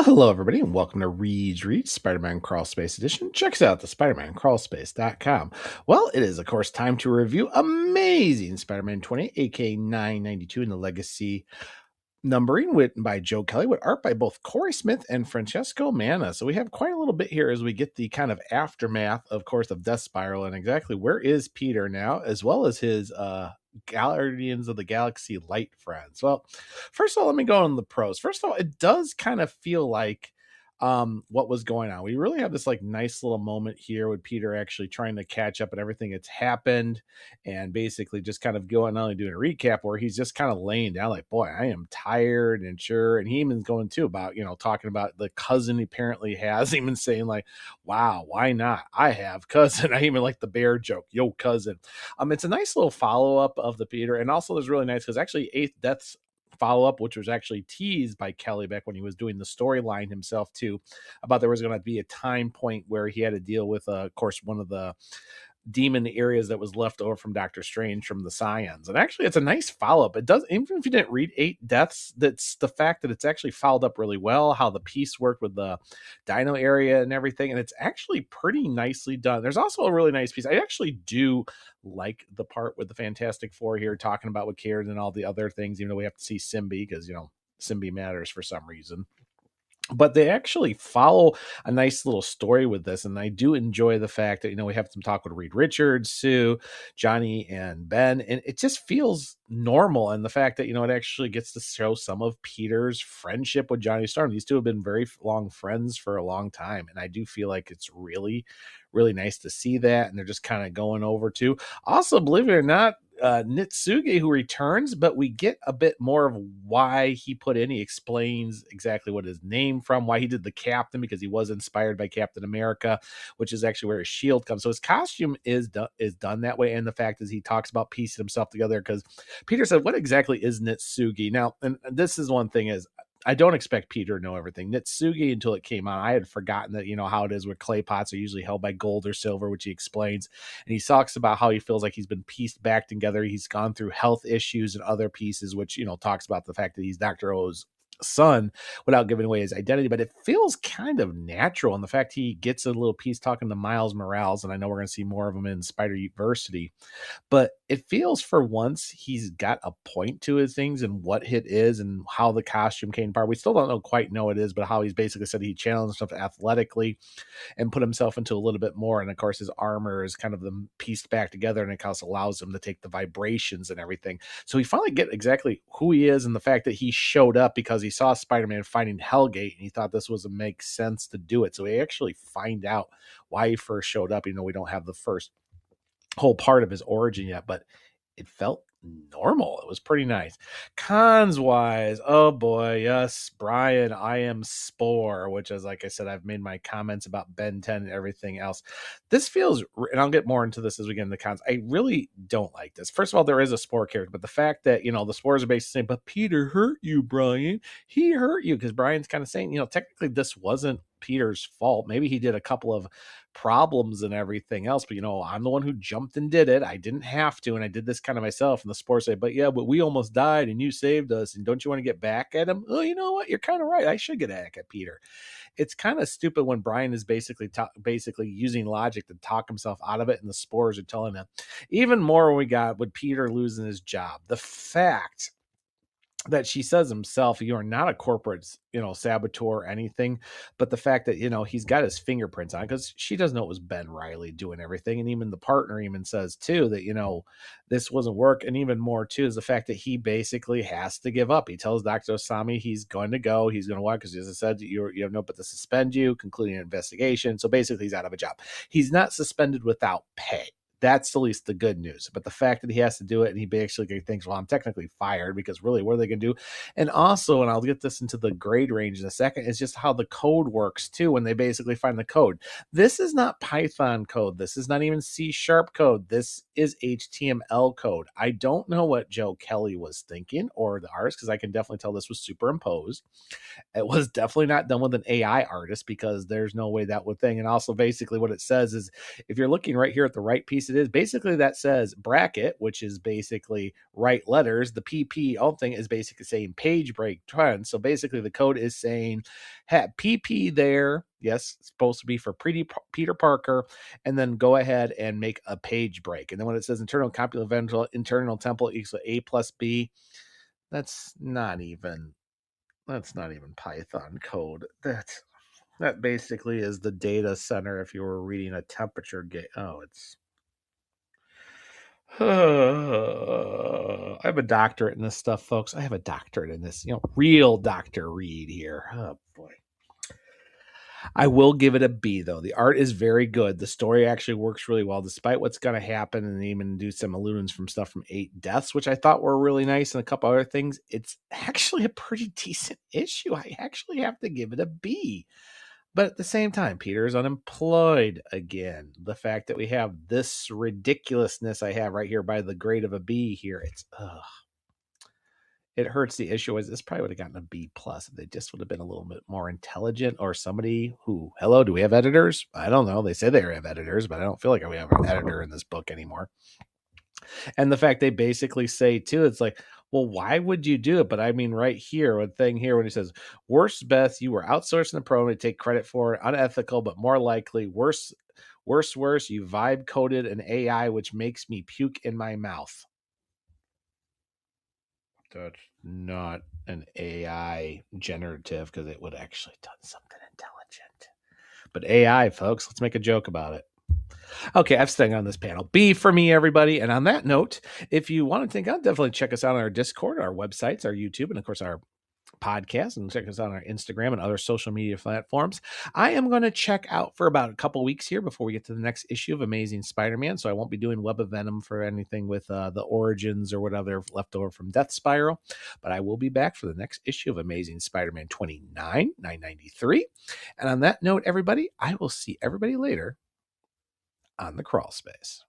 Well, hello, everybody, and welcome to Read Spider-Man Crawl Space Edition. Check us out, the SpiderManCrawlspace.com. Well, it is, of course, time to review Amazing Spider-Man 20, aka 992 in the Legacy numbering written by Joe Kelly with art by both Cory Smith and Fancesco Manna. So we have quite a little bit here as we get the kind of aftermath, of course, of Death Spiral and exactly where is Peter now, as well as his Guardians of the Galaxy light friends. Well, first of all, let me go on the pros. First of all, it does kind of feel like what was going on. We really have this like nice little moment here with Peter actually trying to catch up and everything that's happened, and basically just kind of going, not only doing a recap where he's just kind of laying down like, boy, I am tired and sure. And he even's going too about, talking about the cousin he apparently has, even saying like, wow, why not? I have cousin. I even like the bear joke, yo cousin. It's a nice little follow-up of the Peter, and also it's really nice because actually Eighth Death's follow-up, which was actually teased by Kelly back when he was doing the storyline himself too, about there was going to be a time point where he had to deal with, of course, one of the demon areas that was left over from Doctor Strange from the Scions. And actually, it's a nice follow up. It does, even if you didn't read Eight Deaths, that's the fact that it's actually followed up really well, how the piece worked with the dino area and everything. And it's actually pretty nicely done. There's also a really nice piece. I actually do like the part with the Fantastic Four here talking about what cared and all the other things, even though we have to see Symbi because, Symbi matters for some reason, but they actually follow a nice little story with this. And I do enjoy the fact that, we have some talk with Reed Richards, Sue, Johnny, and Ben, and it just feels normal. And the fact that, it actually gets to show some of Peter's friendship with Johnny Storm. These two have been very long friends for a long time. And I do feel like it's really, really nice to see that. And they're just kind of going over to, also, believe it or not, Nitsuge, who returns, but we get a bit more of why he put in. He explains exactly what his name from, why he did the captain, because he was inspired by Captain America, which is actually where his shield comes. So his costume is done that way. And the fact is he talks about piecing himself together because Peter said, what exactly is Nitsuge? Now, and this is one thing is, I don't expect Peter to know everything. Nitsuge, until it came out, I had forgotten that, how it is where clay pots are usually held by gold or silver, which he explains. And he talks about how he feels like he's been pieced back together. He's gone through health issues and other pieces, which, talks about the fact that he's Dr. O's son without giving away his identity. But it feels kind of natural. And the fact he gets a little piece talking to Miles Morales, and I know we're going to see more of him in Spider-Versity, but it feels for once he's got a point to his things and what it is and how the costume came apart. We still don't quite know what it is, but how he's basically said he challenged himself athletically and put himself into a little bit more. And of course, his armor is kind of them pieced back together, and it kind of allows him to take the vibrations and everything. So we finally get exactly who he is, and the fact that he showed up because he saw Spider-Man fighting Hellgate and he thought this was a make sense to do it. So we actually find out why he first showed up. We don't have the first whole part of his origin yet, but it felt normal. It was pretty nice. Cons wise, oh boy, yes, Brian, I am Spore, which is, like I said, I've made my comments about Ben 10 and everything else. This feels, and I'll get more into this as we get into the cons, I really don't like this. First of all, there is a Spore character, but the fact that, the Spores are basically saying, but Peter hurt you, Brian. He hurt you, because Brian's kind of saying, technically this wasn't Peter's fault. Maybe he did a couple of problems and everything else, but I'm the one who jumped and did it. I didn't have to, and I did this kind of myself. And the Spore say, but we almost died and you saved us, and don't you want to get back at him? Oh, you know what, you're kind of right, I should get back at Peter. It's kind of stupid when Brian is basically using logic to talk himself out of it, and the Spores are telling him. Even more when we got with Peter losing his job, the fact that she says himself, you are not a corporate, saboteur or anything, but the fact that, he's got his fingerprints on, because she doesn't know it was Ben Reilly doing everything. And even the partner even says too, that, this wasn't work. And even more too, is the fact that he basically has to give up. He tells Dr. Osami he's going to go, he's going to walk, because as I said, you have no but to suspend you, concluding an investigation. So basically he's out of a job. He's not suspended without pay. That's at least the good news. But the fact that he has to do it, and he basically thinks, well, I'm technically fired, because really, what are they going to do? And also, and I'll get this into the grade range in a second, is just how the code works too when they basically find the code. This is not Python code. This is not even C# code. This is HTML code. I don't know what Joe Kelly was thinking, or the artist, because I can definitely tell this was superimposed. It was definitely not done with an AI artist, because there's no way that would thing. And also, basically what it says is, if you're looking right here at the right piece piece it is. Basically, that says bracket, which is basically write letters. The PP all thing is basically saying page break trend. So basically, the code is saying, PP there. Yes, it's supposed to be for Peter Parker, and then go ahead and make a page break. And then when it says internal complement internal template equals A plus B, that's not even Python code. That basically is the data center if you were reading a temperature gauge. Oh, it's. I have a doctorate in this stuff, folks. I have a doctorate in this, real Dr. Reed here. Oh, boy. I will give it a B, though. The art is very good. The story actually works really well, despite what's going to happen, and even do some allusions from stuff from 8 Deaths, which I thought were really nice, and a couple other things. It's actually a pretty decent issue. I actually have to give it a B. But at the same time, Peter is unemployed again. The fact that we have this ridiculousness I have right here by the grade of a B here, it hurts. The issue is this probably would have gotten a B plus if they just would have been a little bit more intelligent, or somebody who, hello, do we have editors? I don't know. They say they have editors, but I don't feel like we have an editor in this book anymore. And the fact they basically say too, it's like, well, why would you do it? But I mean, right here, one thing here when he says, worst, Beth, you were outsourcing the program to take credit for it, unethical, but more likely, worse, you vibe coded an AI, which makes me puke in my mouth. That's not an AI generative, because it would actually done something intelligent. But AI, folks, let's make a joke about it. Okay, I've stayed on this panel. B for me, everybody. And on that note, if you want to think out, definitely check us out on our Discord, our websites, our YouTube, and of course our podcast, and check us out on our Instagram and other social media platforms. I am going to check out for about a couple weeks here before we get to the next issue of Amazing Spider-Man. So I won't be doing Web of Venom for anything with the origins or whatever left over from Death Spiral, but I will be back for the next issue of Amazing Spider-Man 29, 993. And on that note, everybody, I will see everybody later on the crawl space.